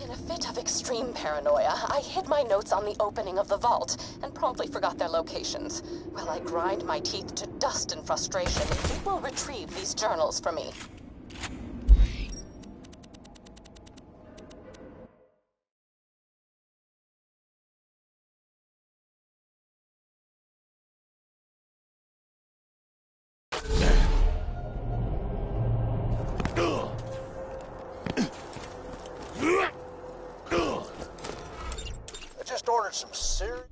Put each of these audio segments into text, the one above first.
In a fit of extreme paranoia, I hid my notes on the opening of the vault and promptly forgot their locations. While I grind my teeth to dust in frustration, you will retrieve these journals for me. Ordered some serious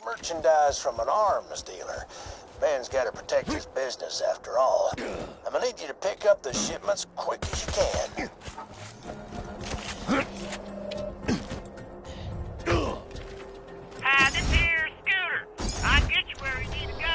merchandise from an arms dealer. Man's got to protect his business after all. I'm gonna need you to pick up the shipments quick as you can. This here Scooter. I'll get you where you need to go.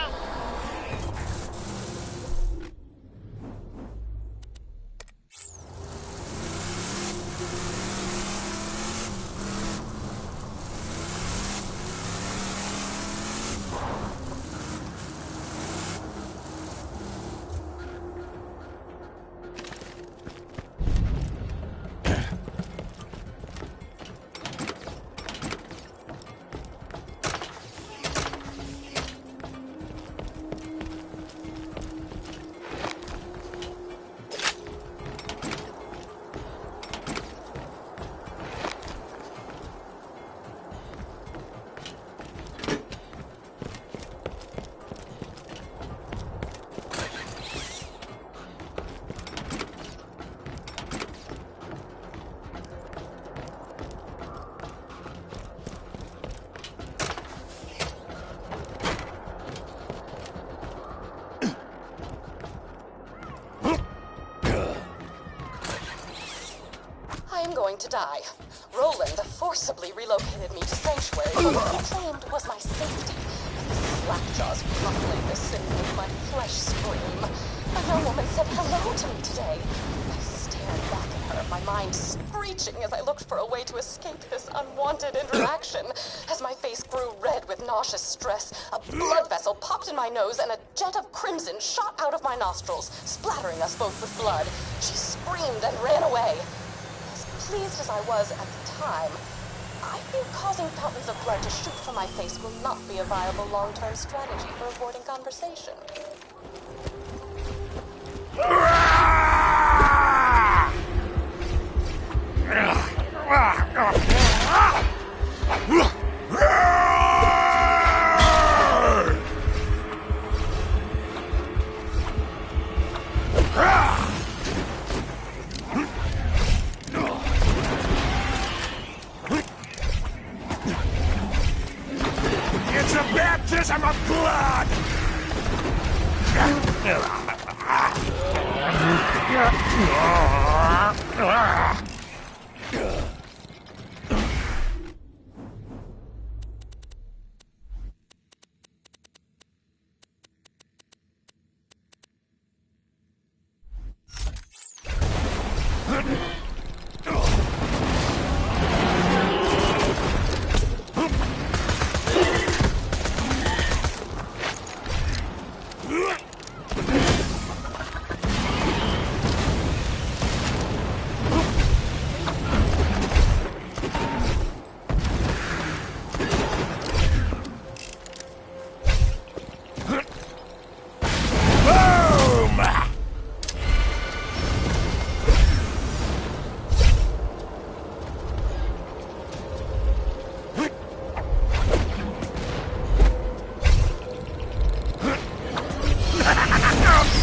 To die. Roland forcibly relocated me to Sanctuary for what he claimed was my safety. But the slackjaws rumbling this city made my flesh scream. A young woman said hello to me today. I stared back at her, my mind screeching as I looked for a way to escape this unwanted interaction. As my face grew red with nauseous stress, a blood vessel popped in my nose and a jet of crimson shot out of my nostrils, splattering us both with blood. She screamed and ran away. Pleased as I was at the time, I fear causing fountains of blood to shoot from my face will not be a viable long-term strategy for avoiding conversation. It's a baptism of blood!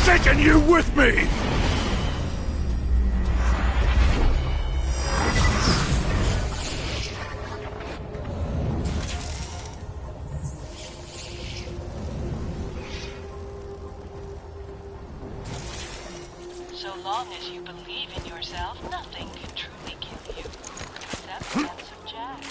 Taking you with me! So long as you believe in yourself, nothing can truly kill you. Except the sense of Jack.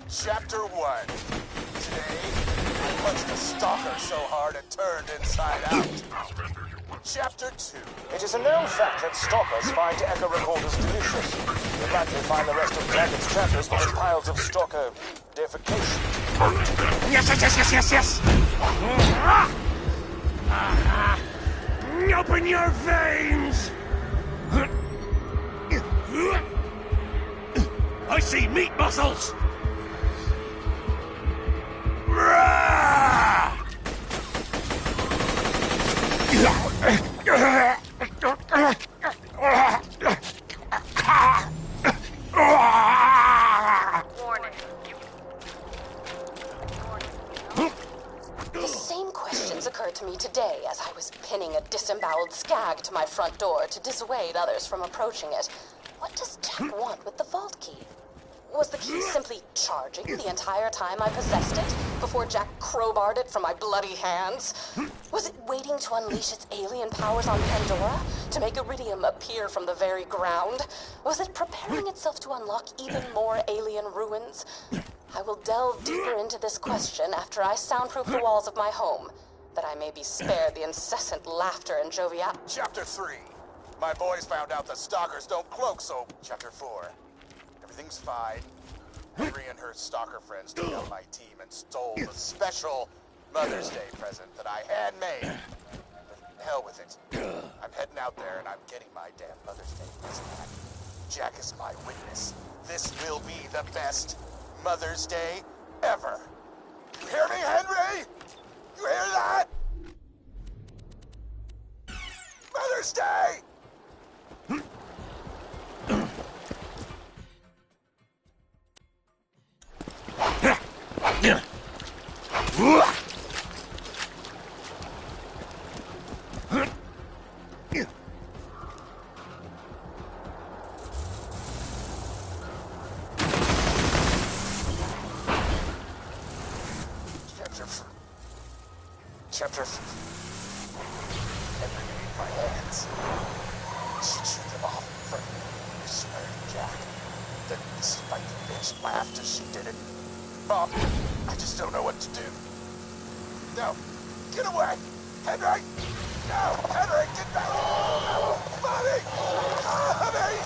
Chapter 1. Today, I punched a stalker so hard it turned inside out. Chapter 2. It is a known fact that stalkers find echo recorders delicious. You'll likely find the rest of Dragon's chapters full of piles of stalker deification. Yes, yes, yes, yes, yes, yes! Open your veins! I see meat muscles! Warning. The same questions occurred to me today as I was pinning a disemboweled skag to my front door to dissuade others from approaching it. What does Jack want with the vault key? Was the key simply charging the entire time I possessed it before Jack crowbarred it from my bloody hands? Was it waiting to unleash its alien powers on Pandora to make Iridium appear from the very ground? Was it preparing itself to unlock even more alien ruins? I will delve deeper into this question after I soundproof the walls of my home, that I may be spared the incessant laughter and joviality. Chapter 3. My boys found out that stalkers don't cloak, so... Chapter 4. Everything's fine. Henry and her stalker friends took out my team and stole the special Mother's Day present that I handmade. But hell with it. I'm heading out there and I'm getting my damn Mother's Day present back. Jack is my witness. This will be the best Mother's Day ever. You hear me, Henry? You hear that? Mother's Day! Chapter... Henry made my hands. She chewed them off in front of me. I swear to Jack. Then the spiky bitch laughed as she did it. Mom, I just don't know what to do. No, get away! Henry! No! Henry, get back! Mommy! Mommy!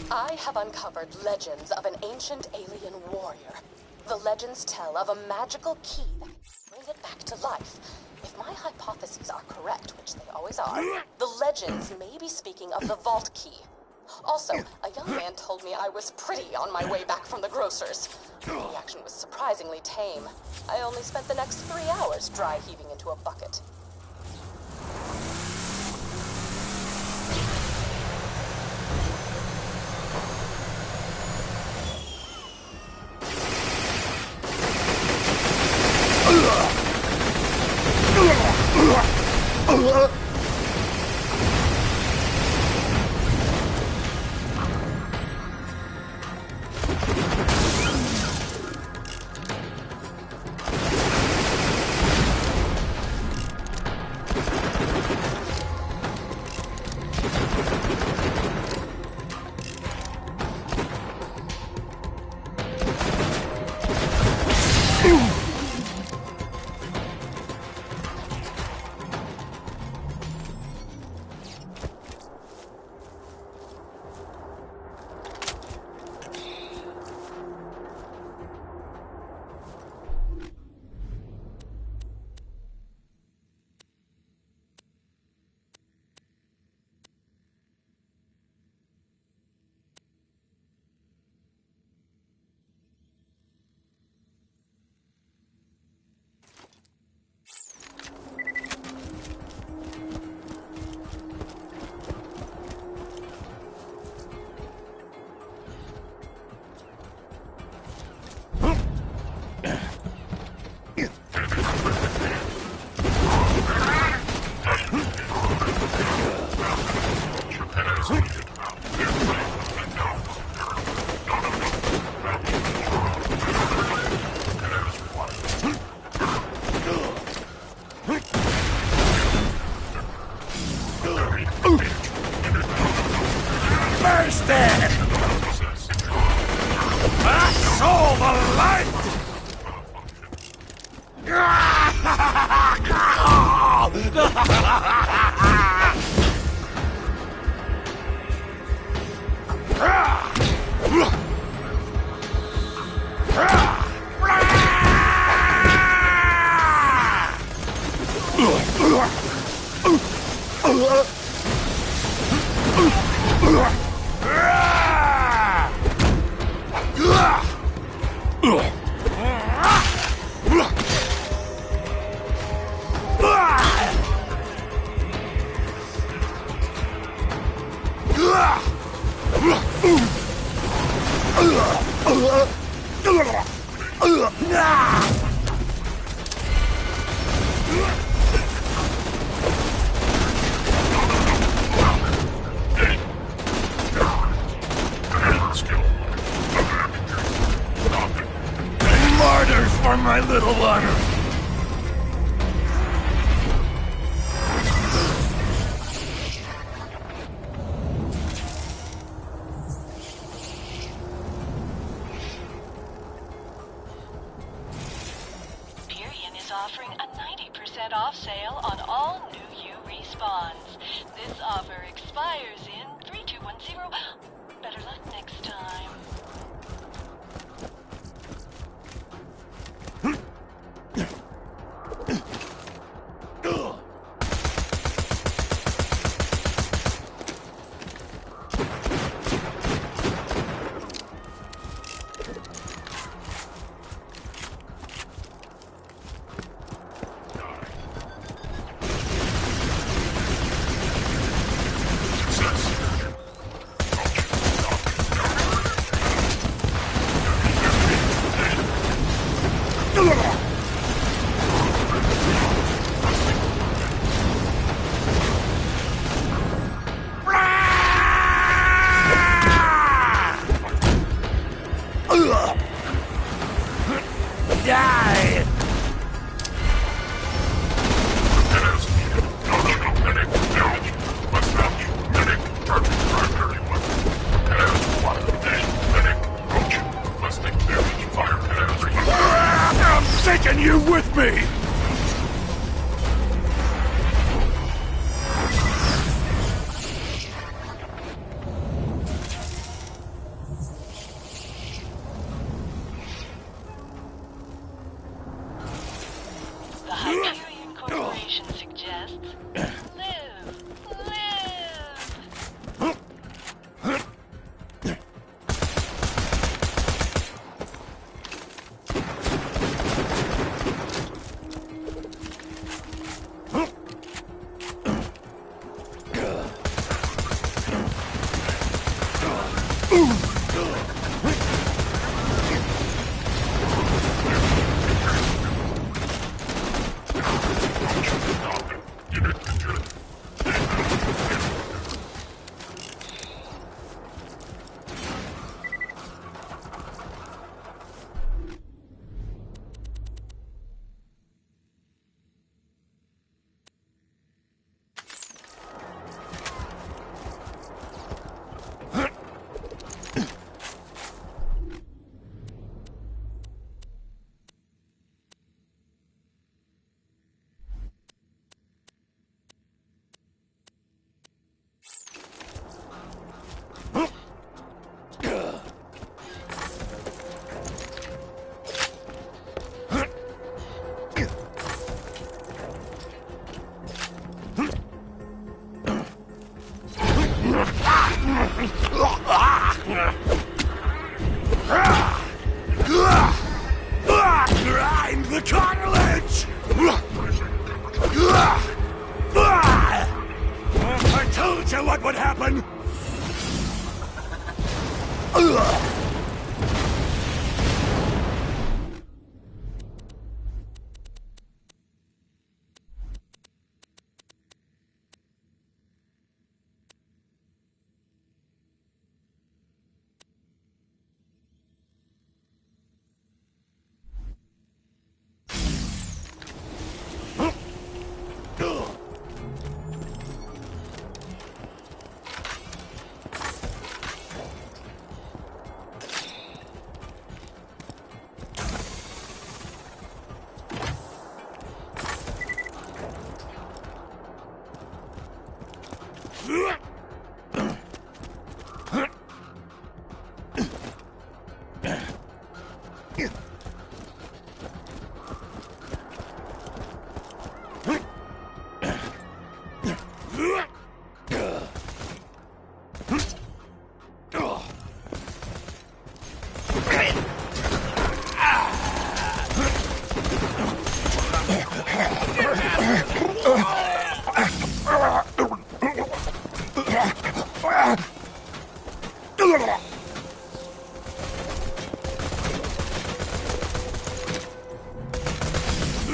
I have uncovered legends of an ancient alien warrior. The legends tell of a magical key that can bring it back to life. If my hypotheses are correct, which they always are, the legends may be speaking of the vault key. Also, a young man told me I was pretty on my way back from the grocer's. The reaction was surprisingly tame. I only spent the next 3 hours dry heaving into a bucket. Martyrs for my little one! Offering a 90% off sale on all new U respawns. This offer expires in 3210. Better luck next time. Die! I'm taking you with me! The Hyperion Corporation suggests live, live. Unit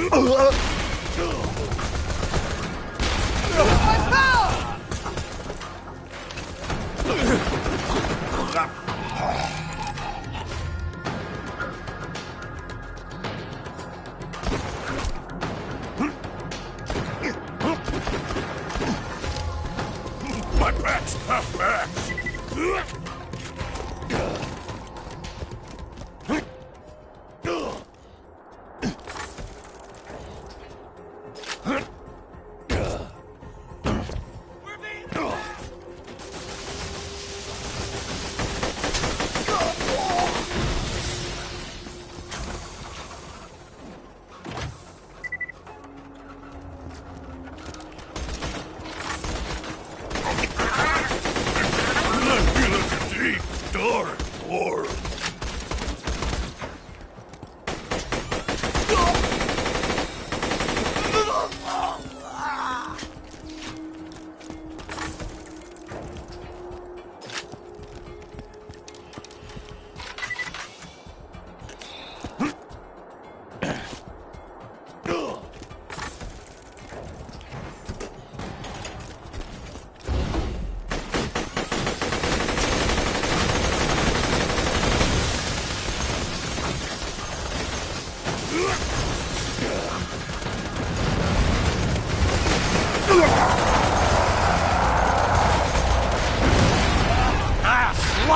My back's half back. Dark or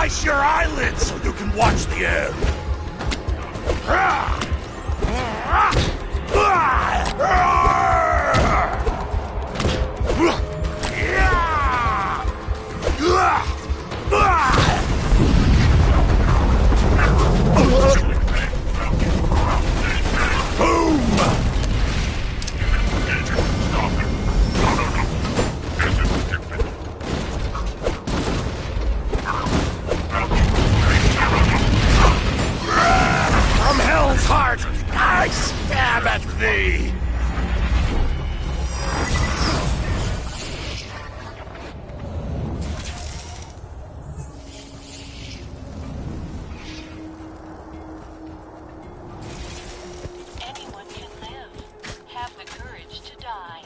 slice your eyelids so you can watch the end. From hell's heart, I stab at thee! Anyone can live. Have the courage to die.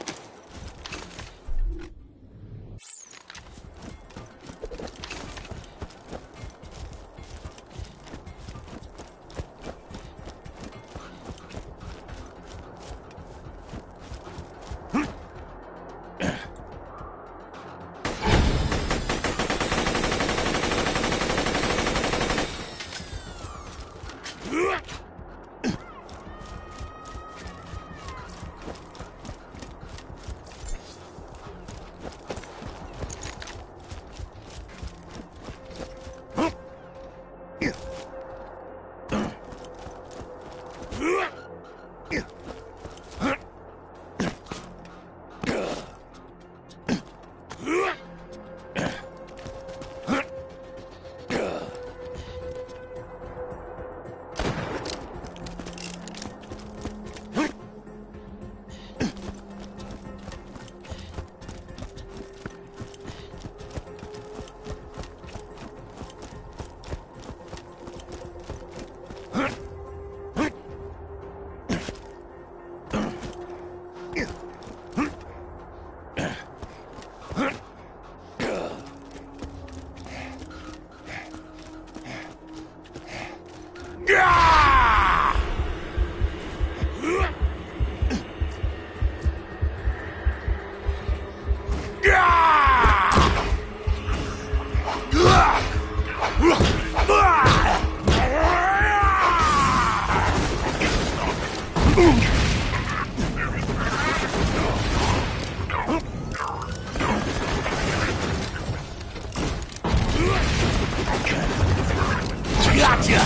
Gotcha!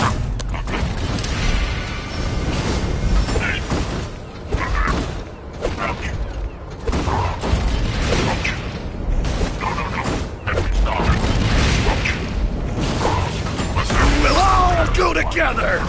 We'll all go together!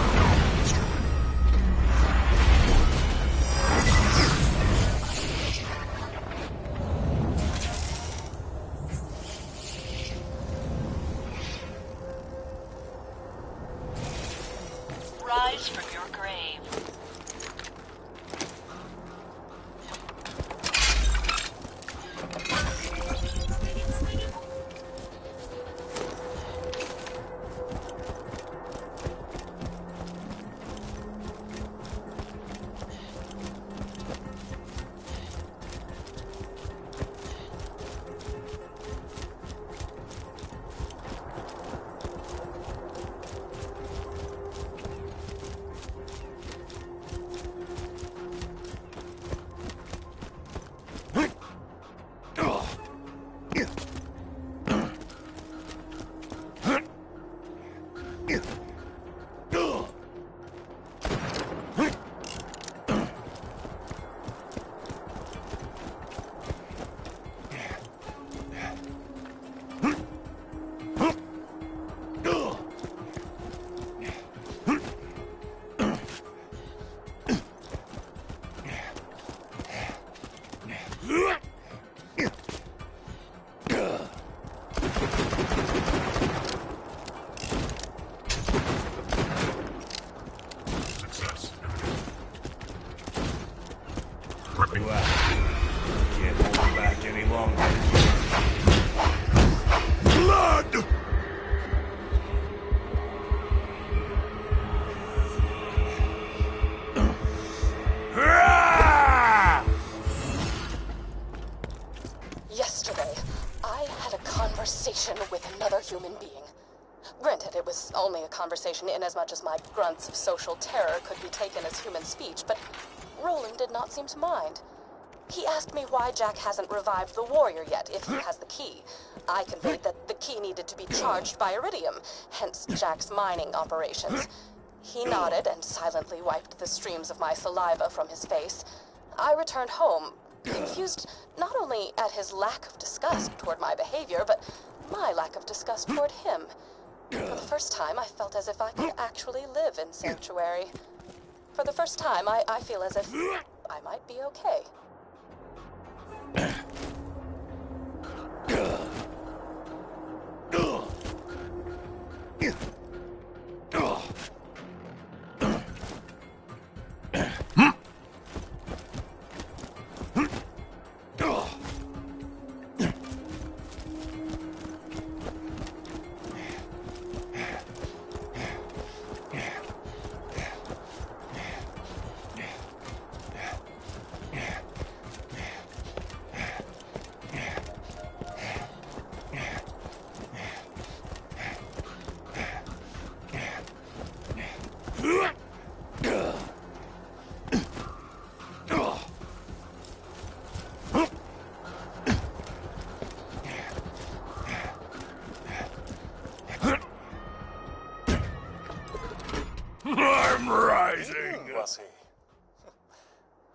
Well, can't hold back any longer. Blood! Yesterday, I had a conversation with another human being. Granted, it was only a conversation inasmuch as my grunts of social terror could be taken as human speech, but Roland did not seem to mind. He asked me why Jack hasn't revived the warrior yet, if he has the key. I conveyed that the key needed to be charged by iridium, hence Jack's mining operations. He nodded and silently wiped the streams of my saliva from his face. I returned home, confused not only at his lack of disgust toward my behavior, but my lack of disgust toward him. For the first time, I felt as if I could actually live in Sanctuary. For the first time, I feel as if I might be okay. I'm rising. Was he?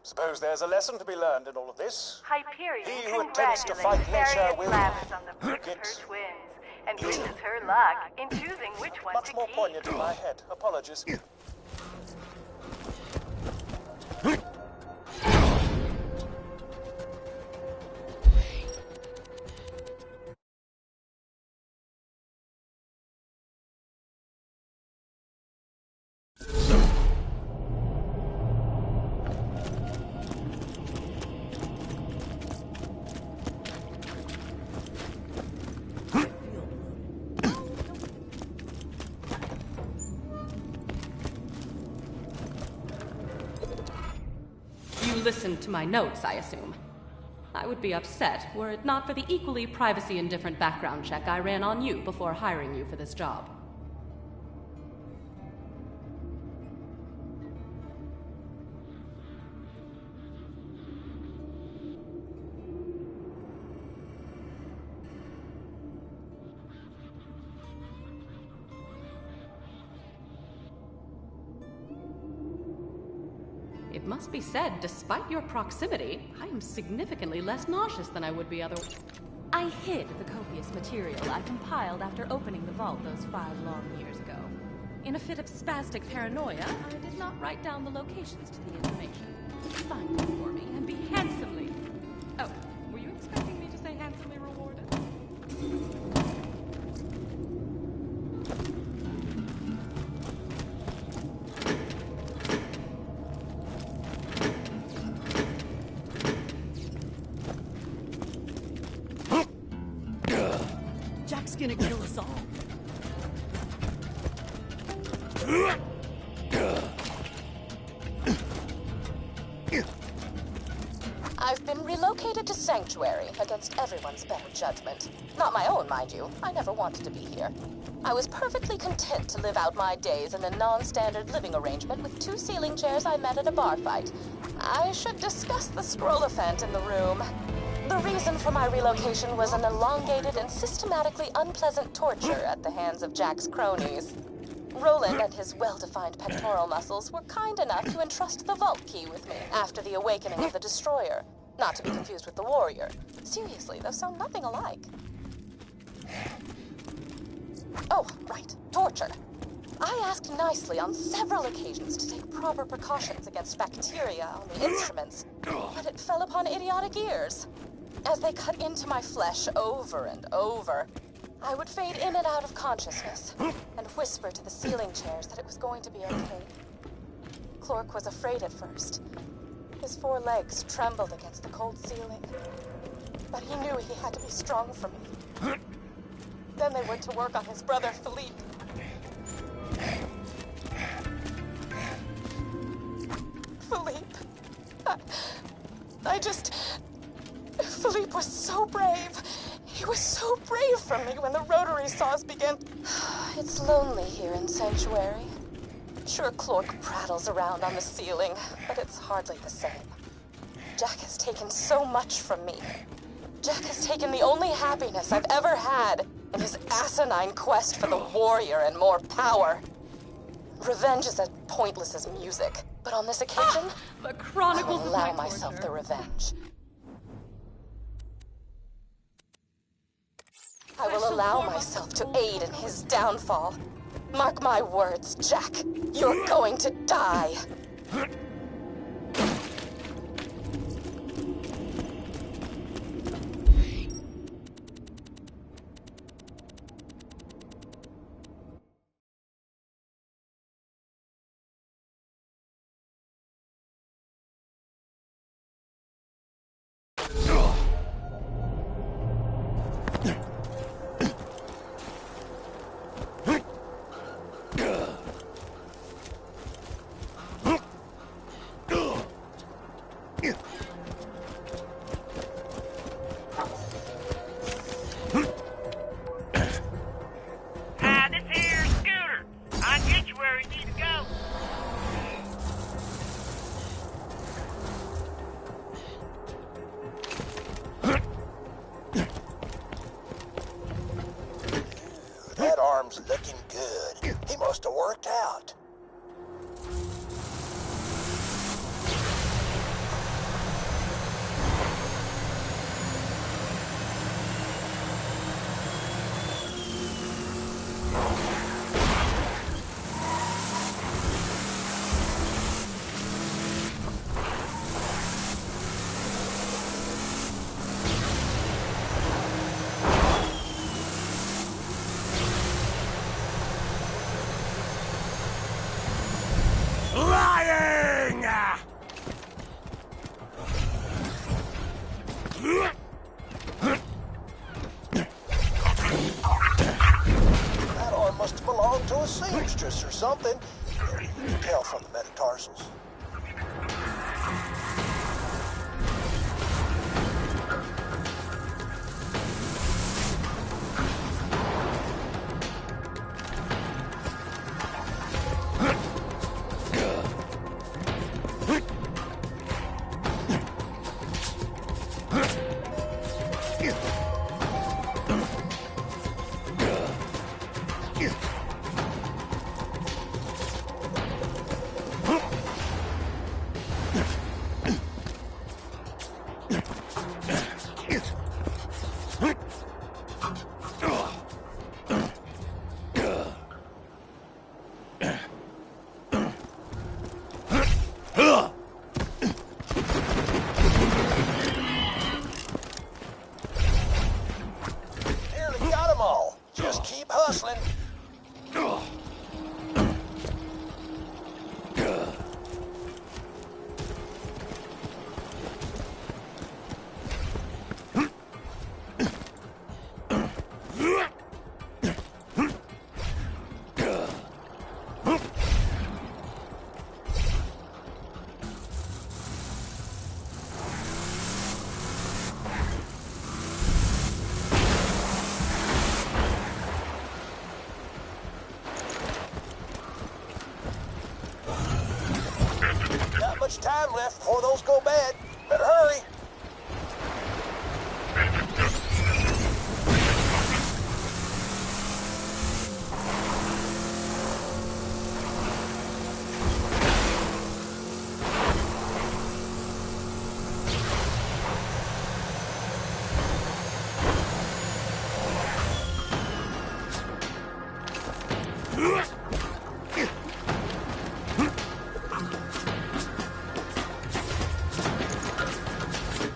Suppose there's a lesson to be learned in all of this. Hyperion He who attempts to fight nature Harriet will laughs on the fruit of get her twins and wishes her luck in choosing which one much to more keep. poignant in my head. Apologies. You listened to my notes, I assume. I would be upset were it not for the equally privacy-indifferent background check I ran on you before hiring you for this job. It must be said, despite your proximity, I am significantly less nauseous than I would be otherwise. I hid the copious material I compiled after opening the vault those 5 long years ago. In a fit of spastic paranoia, I did not write down the locations to the information. Find them for me and be handsomely... Oh, were you expecting me to say handsomely rewarded? Jack's gonna kill us all. I've been relocated to Sanctuary against everyone's better judgment. Not my own, mind you. I never wanted to be here. I was perfectly content to live out my days in a non-standard living arrangement with 2 ceiling chairs I met at a bar fight. I should discuss the scroll-a-phant in the room. The reason for my relocation was an elongated and systematically unpleasant torture at the hands of Jack's cronies. Roland and his well-defined pectoral muscles were kind enough to entrust the vault key with me after the awakening of the Destroyer. Not to be confused with the Warrior. Seriously, those sound nothing alike. Oh, right. Torture. I asked nicely on several occasions to take proper precautions against bacteria on the instruments, but it fell upon idiotic ears. As they cut into my flesh over and over, I would fade in and out of consciousness and whisper to the ceiling chairs that it was going to be okay. Clork was afraid at first. His 4 legs trembled against the cold ceiling. But he knew he had to be strong for me. Then they went to work on his brother, Philippe. Philippe was so brave. He was so brave for me when the rotary saws began. It's lonely here in Sanctuary. Sure, Clork prattles around on the ceiling, but it's hardly the same. Jack has taken so much from me. Jack has taken the only happiness I've ever had in his asinine quest for the warrior and more power. Revenge is as pointless as music, but on this occasion, The Chronicles I will of my allow myself torture. the revenge. I will allow myself to aid in his downfall. Mark my words, Jack. You're going to die. This here scooter. I'll get you where you need to go. That arm's looking good. He must have worked out. Lying! That arm must have belonged to a seamstress or something. You can tell from the metatarsals. Nearly got them all. Just keep hustling. Not much time left before those go bad. Better hurry.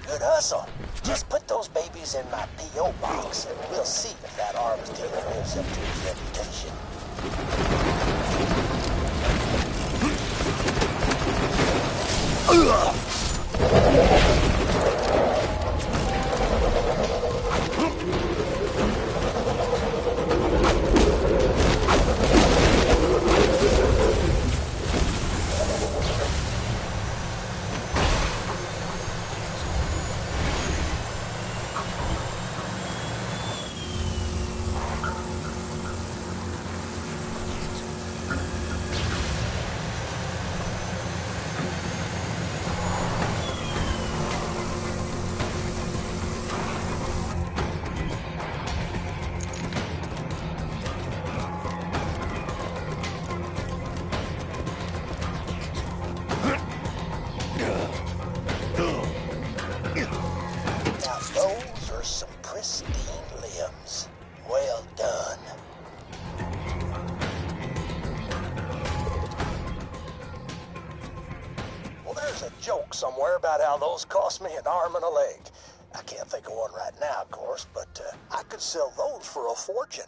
Good hustle. Just put those babies in my P.O. box, and we'll see if that arms dealer lives up to his reputation. joke somewhere about how those cost me an arm and a leg. I can't think of one right now, of course, but I could sell those for a fortune.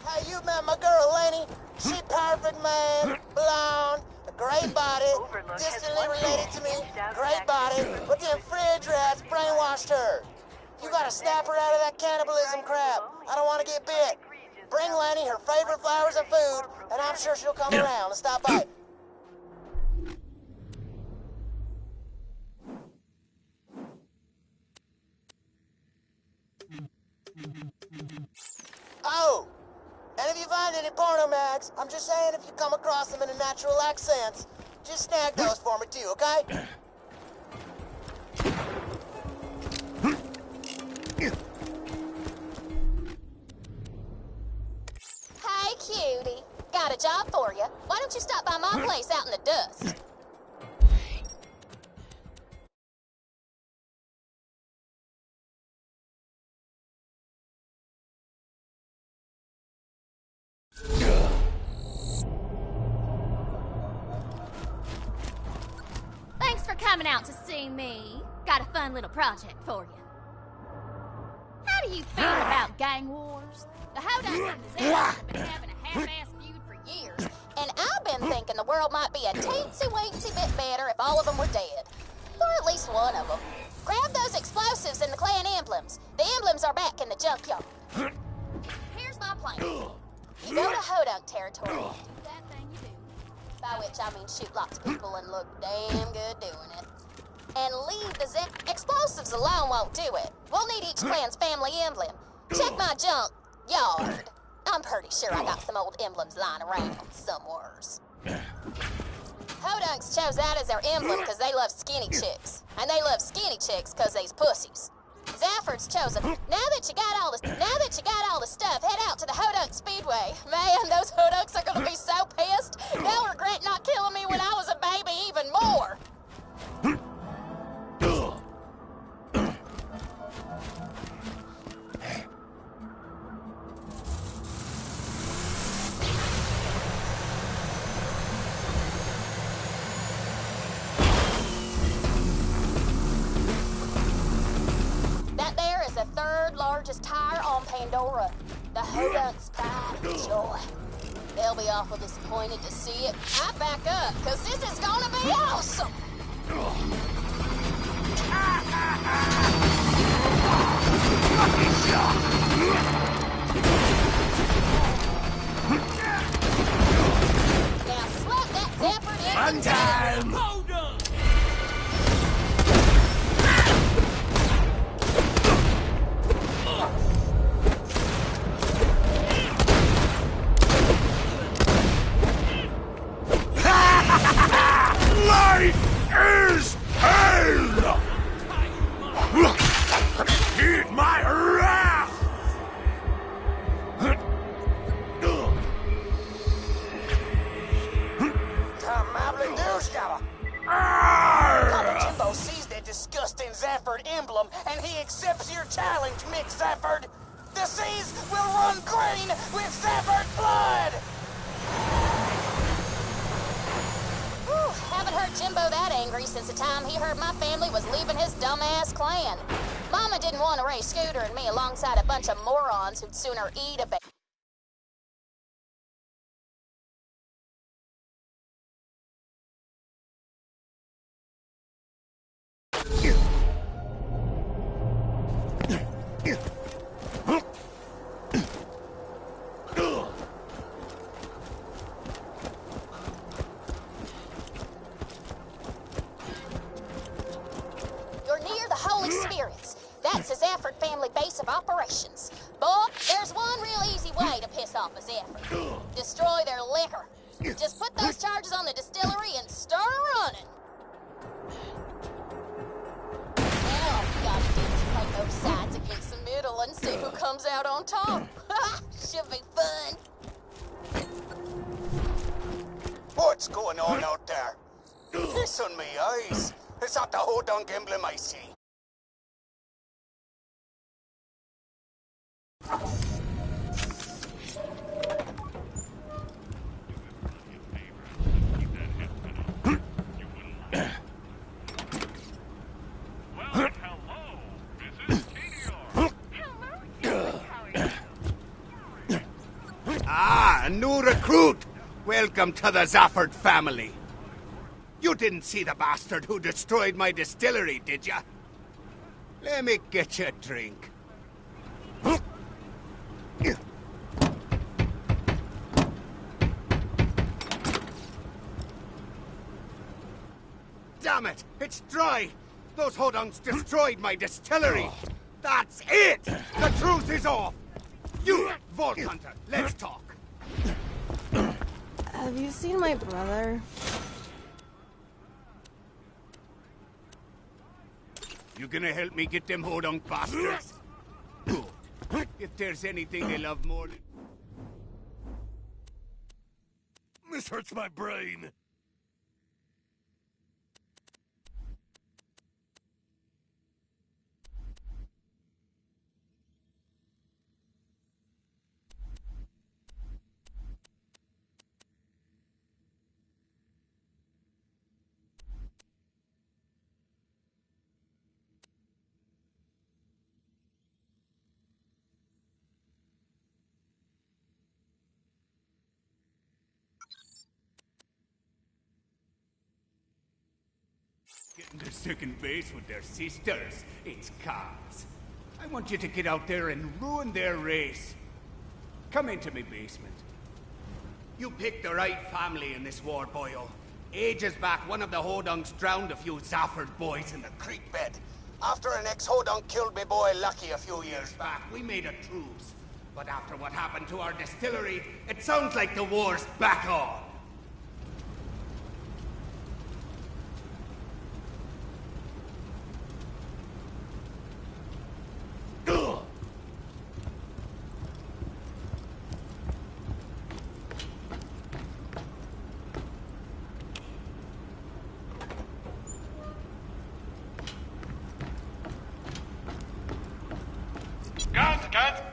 Hey, you met my girl, Lenny? She perfect, man. Blonde, a great body, Overlook has distantly one related to me. in-doubt Great body, but them fridge rats brainwashed her. You gotta snap her out of that cannibalism crap. I don't want to get bit. Bring Lenny her favorite flowers and food, and I'm sure she'll come around and stop by. Oh! And if you find any porno mags, I'm just saying if you come across them in a natural accent, just snag those for me too, okay? Hey, cutie. Got a job for you. Why don't you stop by my place out in the dust? Thanks for coming out to see me. Got a fun little project for you. How do you feel about gang wars? The Hodunks and the Zeds have been having a half-ass feud for years. And I've been thinking the world might be a teensy-weensy bit better if all of them were dead. Or at least one of them. Grab those explosives and the clan emblems. The emblems are back in the junkyard. Here's my plan. You go to Hodunk territory and do that thing you do. By which I mean shoot lots of people and look damn good doing it. And leave the explosives alone won't do it. We'll need each clan's family emblem. Check my junk yard. I'm pretty sure I got some old emblems lying around somewheres. Hodunks chose that as their emblem because they love skinny chicks. And they love skinny chicks because they's pussies. Zafford's chosen. Now that you got all the stuff, head out to the Hodunk Speedway. Man, those Hodunks are gonna be so pissed. They'll regret not killing me when I was a baby even more. The third largest tire on Pandora. The Hodunks pride and joy. They'll be awful disappointed to see it. I back up, because this is gonna be awesome! Now slap that Zephyr in. Fun time! Life is hell! Eat my wrath! Papa Jimbo sees that disgusting Zafford emblem, and he accepts your challenge, Mick Zafford! The seas will run green with Zafford blood! Haven't heard Jimbo that angry since the time he heard my family was leaving his dumbass clan. Mama didn't want to raise Scooter and me alongside a bunch of morons who'd sooner eat a baby. That's a Zafford family base of operations. Boy, there's one real easy way to piss off a Zafford. Destroy their liquor. Just put those charges on the distillery and start running. Now all you gotta do is play both sides against the middle and see who comes out on top. Should be fun. What's going on out there? Piss on me eyes. It's not the Hodunk emblem I see. Ah, a new recruit! Welcome to the Zafford family. You didn't see the bastard who destroyed my distillery, did ya? Let me get you a drink. Damn it! It's dry! Those hodunks destroyed my distillery! That's it! The truth is off! You, Vault Hunter, let's talk. Have you seen my brother? You gonna help me get them hodunk bastards? Good. If there's anything they love more than... This hurts my brain. Getting to second base with their sisters, it's cars. I want you to get out there and ruin their race. Come into my basement. You picked the right family in this war, boyo. Ages back, one of the hodunks drowned a few Zafford boys in the creek bed. After an ex-Hodunk killed me boy Lucky a few years back. We made a truce. But after what happened to our distillery, it sounds like the war's back on.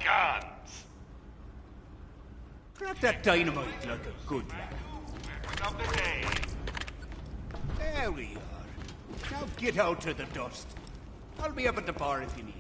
Guns! Crack that dynamite like a good lad. Weapon of the day. There we are. Now get out to the dust. I'll be up at the bar if you need.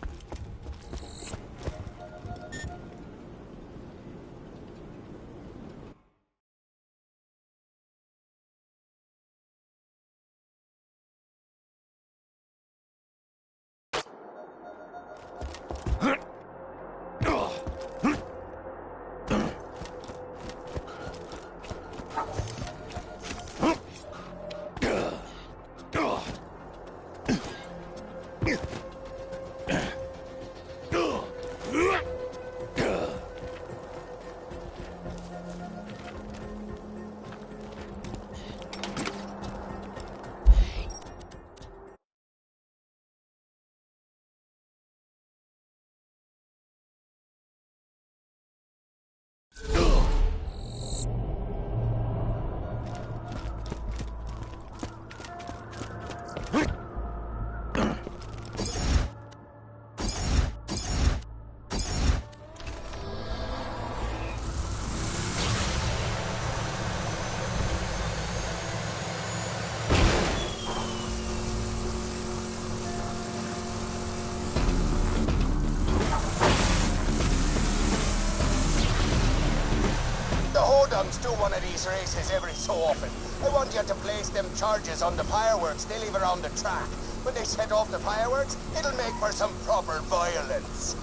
Do one of these races every so often. I want you to place them charges on the fireworks they leave around the track. When they set off the fireworks, it'll make for some proper violence.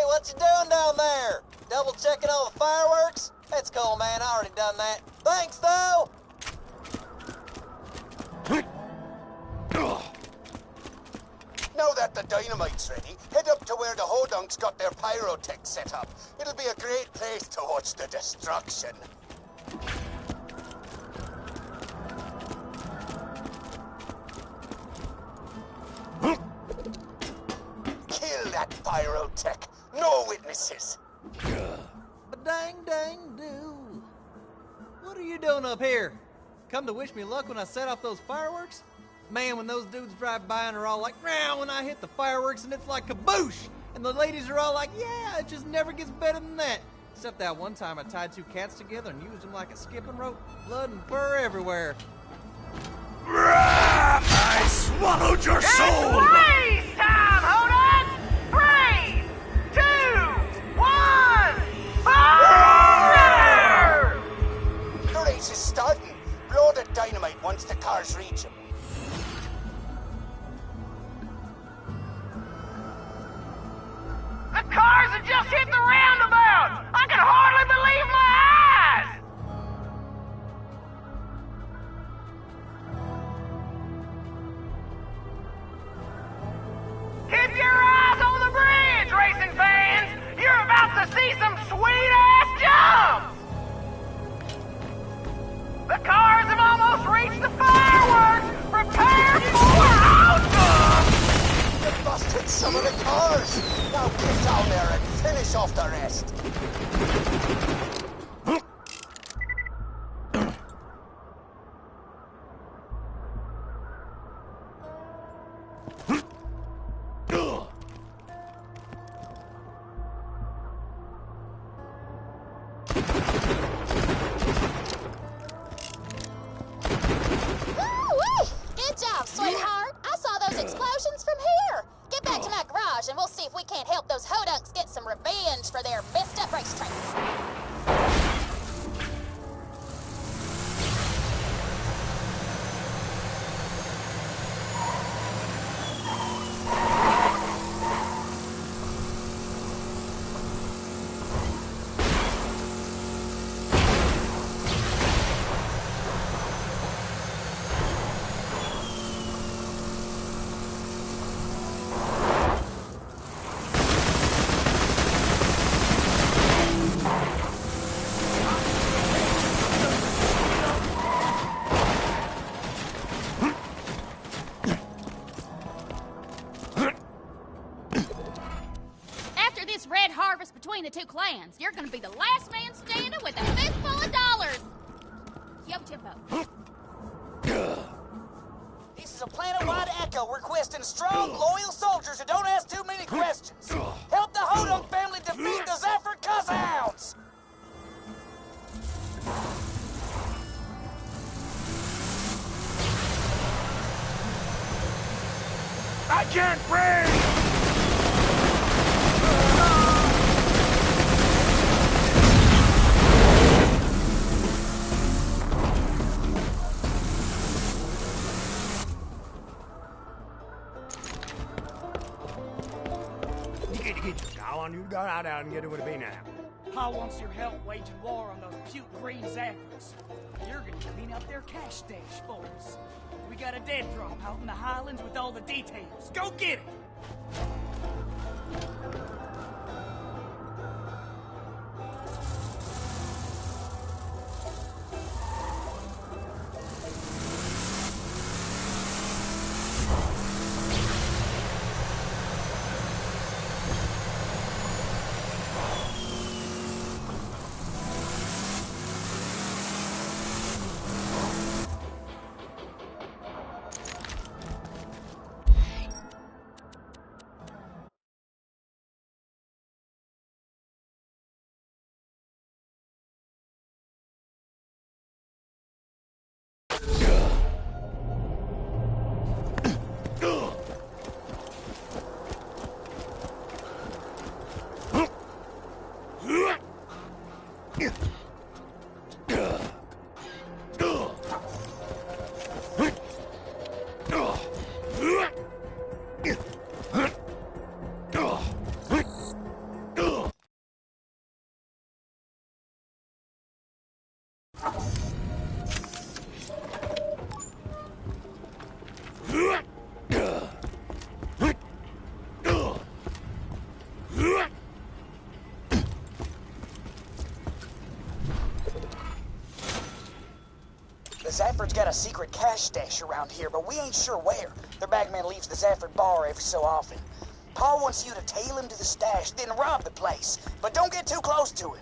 What you doing down there? Double checking all the fireworks? That's cool, man. I already done that. Thanks, though! Now that the dynamite's ready, head up to where the Hodunks got their pyrotech set up. It'll be a great place to watch the destruction. Kill that pyrotech. No witnesses. Ba-dang-dang-do. What are you doing up here? Come to wish me luck when I set off those fireworks? Man, when those dudes drive by and are all like, "Meow," when I hit the fireworks and it's like kaboosh! And the ladies are all like, "Yeah, it just never gets better than that." Except that one time I tied two cats together and used them like a skipping rope. Blood and fur everywhere. I swallowed your soul! Freeze time, hold on! 3, 2, 1, fire! The race is starting. Blow the dynamite once the cars reach him. The cars have just hit the roundabout! I can hardly believe my eyes! Keep your eyes on the bridge, racing fans! You're about to see some sweet-ass jumps! The cars have almost reached the fireworks! Prepare for awesome! You busted some of the cars! Now get down there and finish off the rest! Woo-wee! Good job, sweetheart. I saw those explosions from here. Get back to my garage and we'll see if we can't help those Hodunks get some revenge for their messed up racetrack. After this red harvest between the two clans, you're gonna be the last man standing with a fistful of dollars. Yo, Timbo. This is a planet-wide echo requesting strong, loyal soldiers who don't ask too many questions. Help the Hodunk family defeat the Zephyr Cusshounds! I can't breathe! Go on, you go out and get it with me now. Pa wants your help waging war on those puke green Zachars. You're gonna clean up their cash stash for us. We got a dead drop out in the Highlands with all the details. Go get it! Zafford's got a secret cash stash around here, but we ain't sure where. Their bagman leaves the Zafford bar every so often. Paul wants you to tail him to the stash, then rob the place. But don't get too close to him.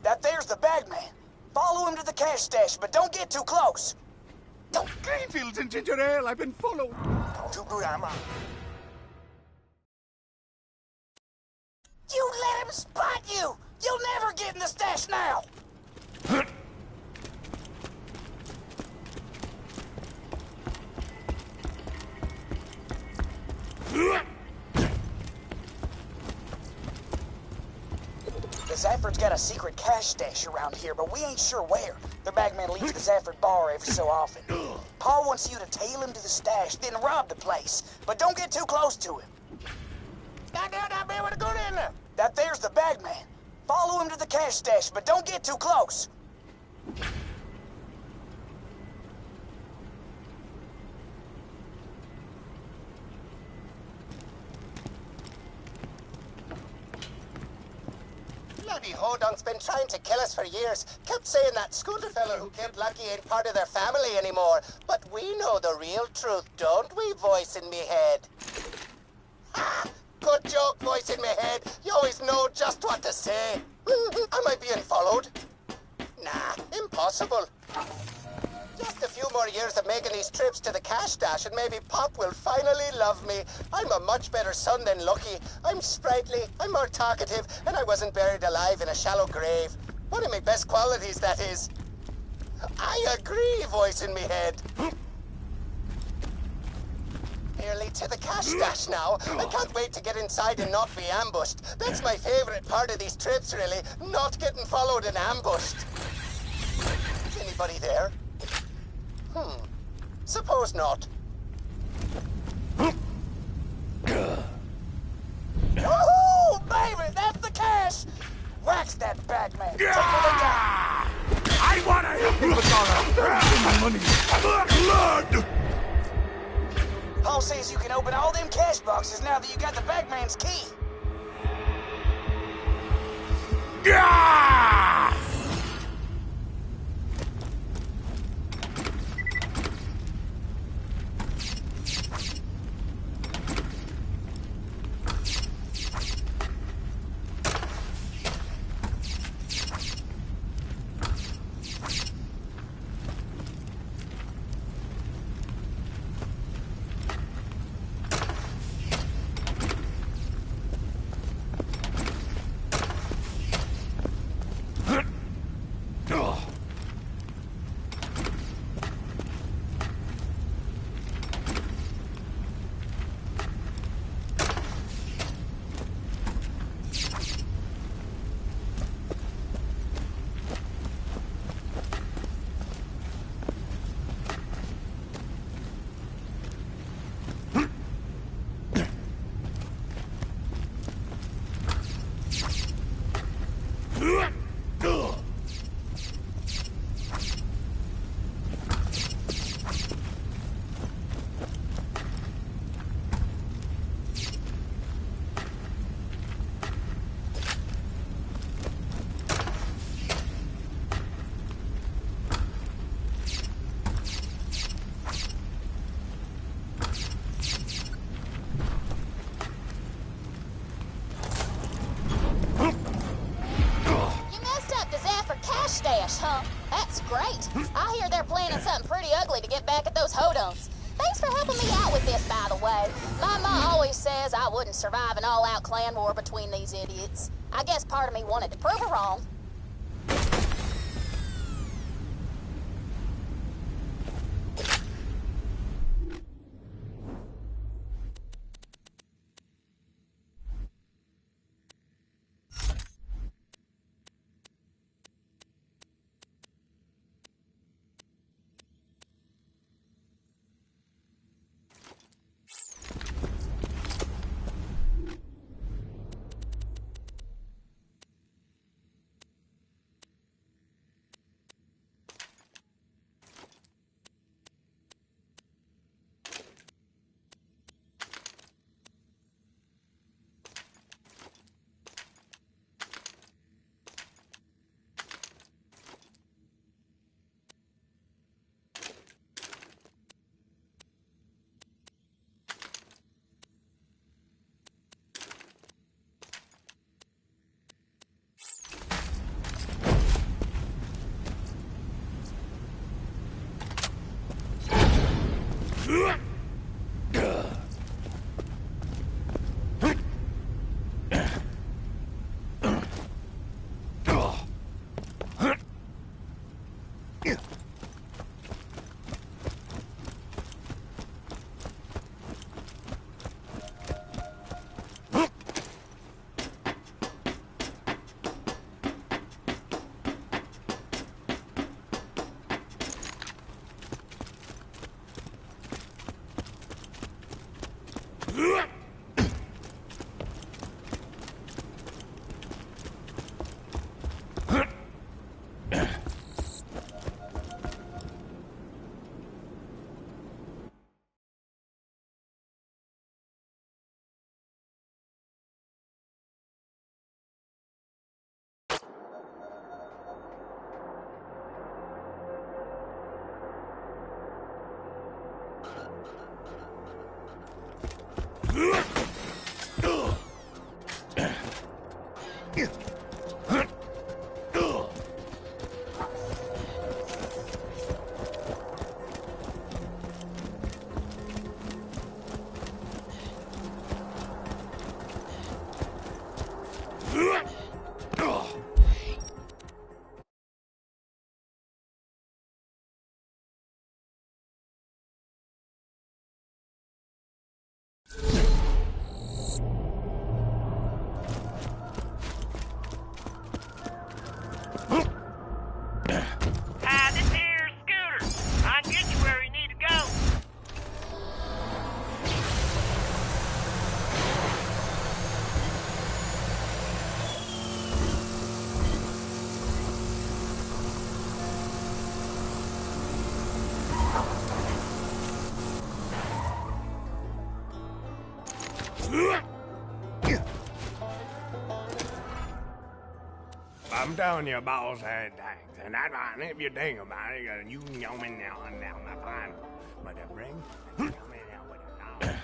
That there's the bagman. Follow him to the cash stash, but don't get too close. Don't Greenfields and ginger ale, I've been followed. You let him spot you! You'll never get in the stash now! The Zafford's got a secret cash stash around here, but we ain't sure where. Their bagman leaves the Zafford bar every so often. Paul wants you to tail him to the stash, then rob the place. But don't get too close to him. That there's the bagman. Follow him to the cash stash, but don't get too close. Bloody Hodunk's been trying to kill us for years. Kept saying that scooter fella who killed Lucky ain't part of their family anymore. But we know the real truth, don't we, voice in me head? Ha! Good joke, voice in me head. You always know just what to say. Am I being followed? Nah, impossible. Just a few more years of making these trips to the cash stash and maybe Pop will finally love me. I'm a much better son than Lucky. I'm sprightly, I'm more talkative, and I wasn't buried alive in a shallow grave. One of my best qualities, that is. I agree, voice in me head. Nearly to the cash stash now. I can't wait to get inside and not be ambushed. That's my favorite part of these trips, really. Not getting followed and ambushed. Is anybody there? Suppose not. Woohoo! Baby, that's the cash! Wax that bagman. Take a look out. I want to help you with all that money. Blood! Paul says you can open all them cash boxes now that you got the bagman's key. Yeah! Huh? That's great. I hear they're planning something pretty ugly to get back at those hodunks. Thanks for helping me out with this, by the way. My ma always says I wouldn't survive an all-out clan war between these idiots. I guess part of me wanted to prove her wrong. This here's Scooter. I can get you where you need to go. I'm telling you, boss had things, and that's fine if you think about it. You know me now and now, my fine. But the ring, you know me now with a dollar.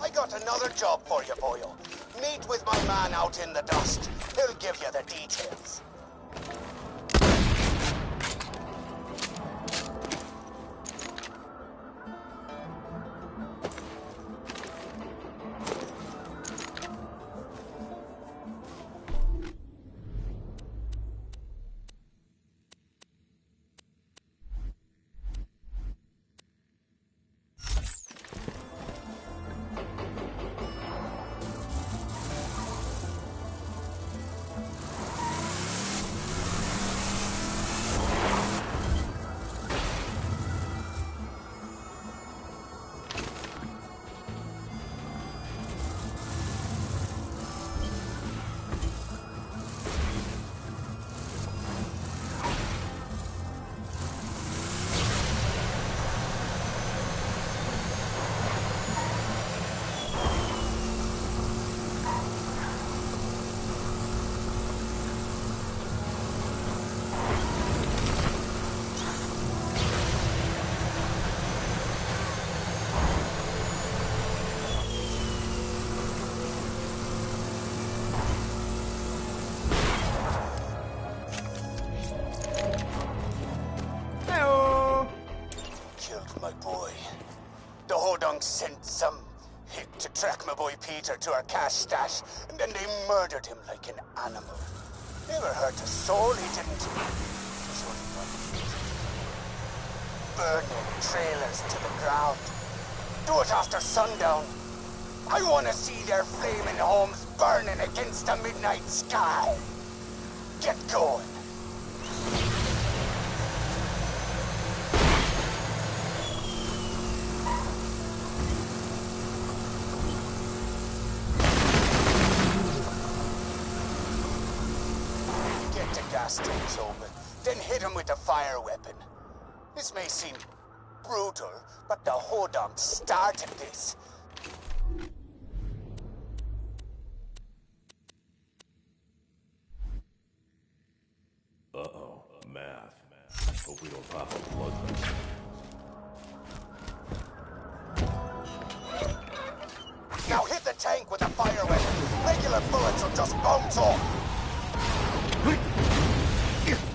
I got another job for you, boyo. Meet with my man out in the dust. He'll give you the details. My boy. The Hodong sent some hick to track my boy Peter to our cash stash, and then they murdered him like an animal. Never hurt a soul, he didn't. Burning trailers to the ground. Do it after sundown. I want to see their flaming homes burning against the midnight sky. Get going. Tanks open, then hit him with a fire weapon. This may seem brutal, but the Hodong started this. Uh-oh, math. Hope we don't pop a blood vessel. Now hit the You'll just bounce off.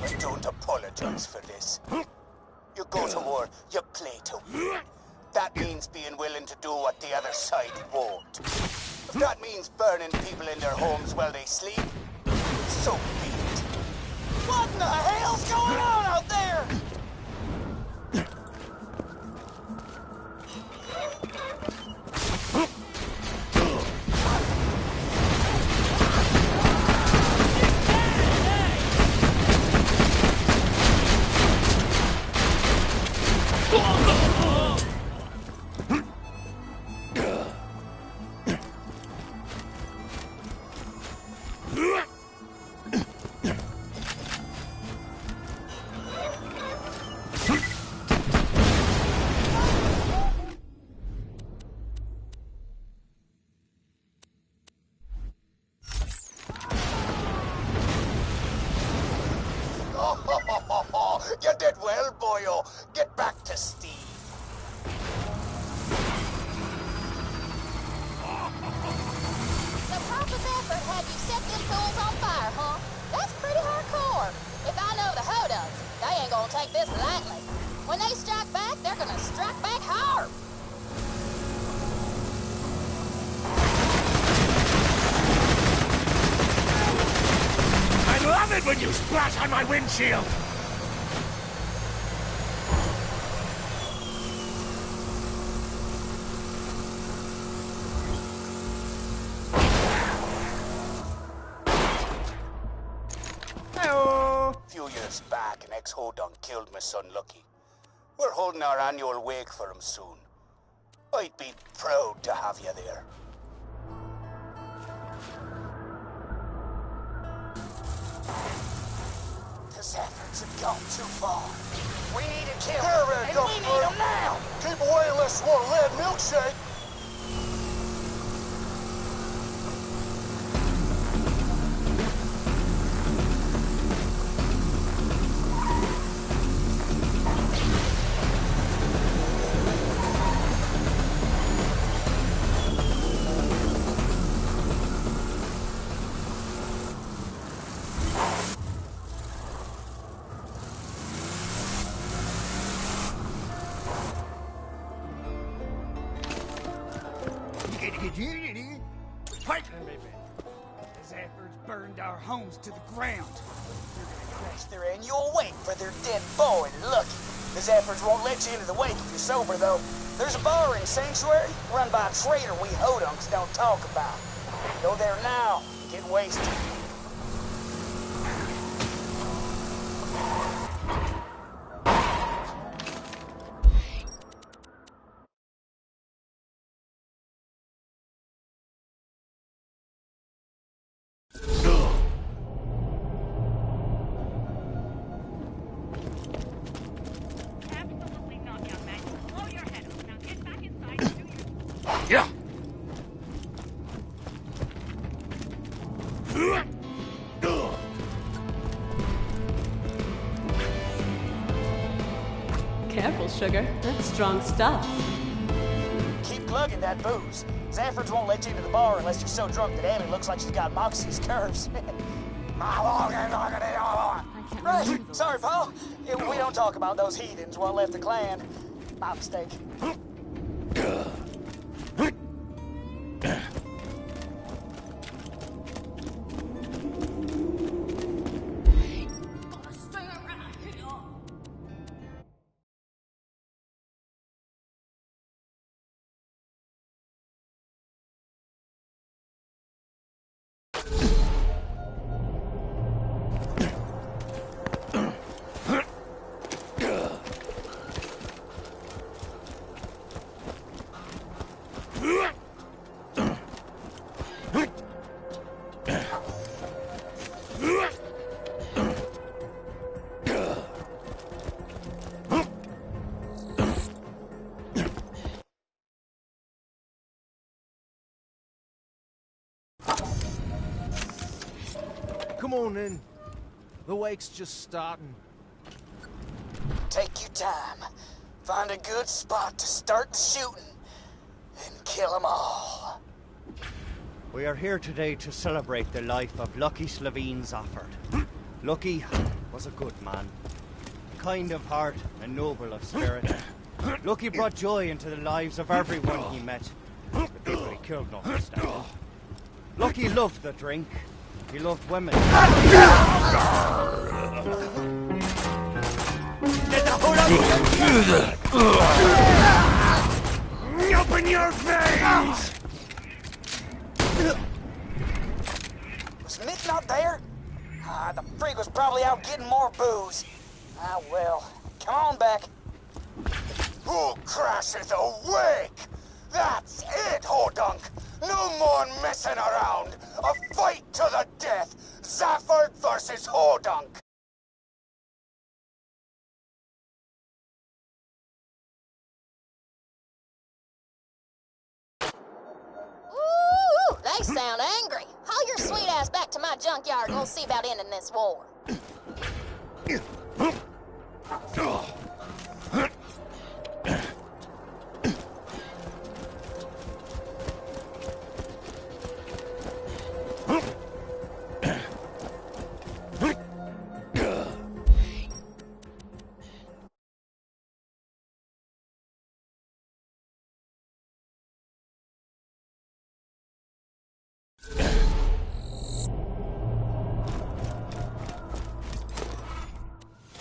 I don't apologize for this. You go to war, you play to win. That means being willing to do what the other side won't. If that means burning people in their homes while they sleep, so be it. What in the hell's going on out there? You did well, boyo. Get back to Steve. So Papa's effort had you set them fools on fire, huh? That's pretty hardcore. If I know the Hoduns, they ain't gonna take this lightly. When they strike back, they're gonna strike back hard. I love it when you splash on my windshield! A few years back, an ex-Hodon killed my son Lucky. We're holding our annual wake for him soon. I'd be proud to have you there. His efforts have gone too far. We need to kill Here, him, and we need him now! Keep away unless you want a lead milkshake. The Zaffords burned our homes to the ground. Crash their annual wake for their dead boy, Lucky. The Zaffords won't let you into the wake if you're sober, though. There's a bar in Sanctuary run by a traitor we Hodunks don't talk about. Go there now and get wasted. Yeah! Careful, sugar. That's strong stuff. Keep glugging that booze. Zaffords won't let you into the bar unless you're so drunk that Amy looks like she's got Moxie's curves. Right, sorry, Paul. Yeah, we don't talk about those heathens what left the clan. My mistake. Come on in. The wake's just starting. Take your time. Find a good spot to start the shooting. And kill them all. We are here today to celebrate the life of Lucky Slavine Zafford. Lucky was a good man, kind of heart and noble of spirit. Lucky brought joy into the lives of everyone he met. The people he killed notwithstanding. Lucky loved the drink. He loved women. Open your veins! Was Mick not there? The freak was probably out getting more booze. Ah, well. Come on back. Who crashes awake? That's it, Hodunk! No more messing around! A fight to the death! Zafford versus Hodunk! Ooh, they sound angry. Haul your sweet ass back to my junkyard and we'll see about ending this war.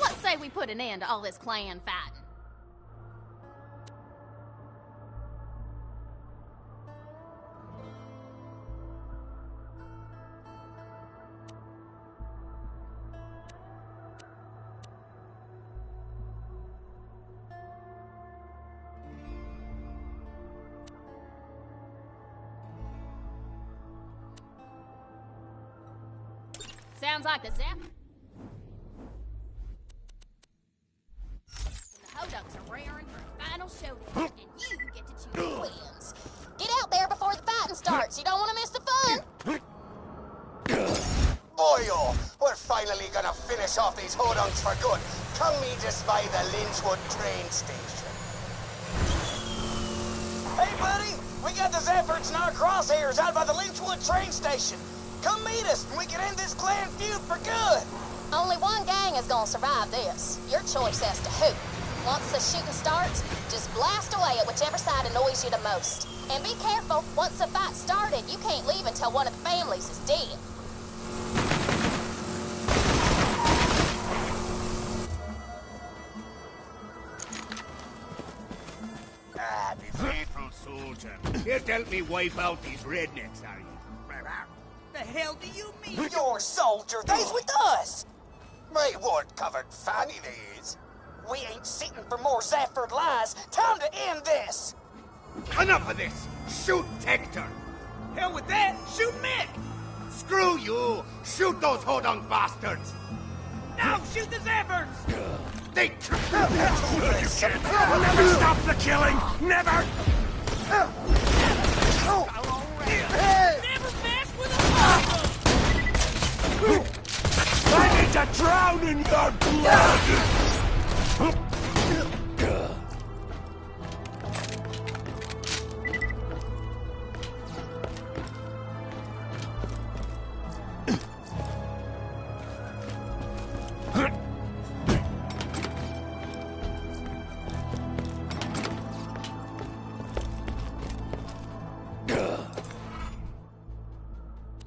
Let's say we put an end to all this clan fighting. Sounds like the Zap. The Hodunks are raring for a final showdown, and you get to choose who wins. Get out there before the fighting starts. You don't want to miss the fun. Boyo, we're finally gonna finish off these Hodunks for good. Come meet us by the Lynchwood train station. Hey, buddy! We got the Zaffords in our crosshairs out by the Lynchwood train station. Come meet us, and we can end this clan feud for good. Only one gang is gonna survive this. Your choice as to who. Once the shooting starts, just blast away at whichever side annoys you the most. And be careful, once the fight started, you can't leave until one of the families is dead. The faithful soldier. Here to help me wipe out these rednecks, are you? The hell do you mean? Your soldier, they's with us. My wood-covered fanny they is. We ain't sitting for more Zafford lies. Time to end this. Enough of this! Shoot Hector! Hell with that! Shoot Mick! Screw you! Shoot those Hodunk bastards! No, shoot the Zaffords! They Never stop the killing! Never! Never mess with a I need to drown in your blood!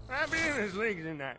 I'll be in his league tonight.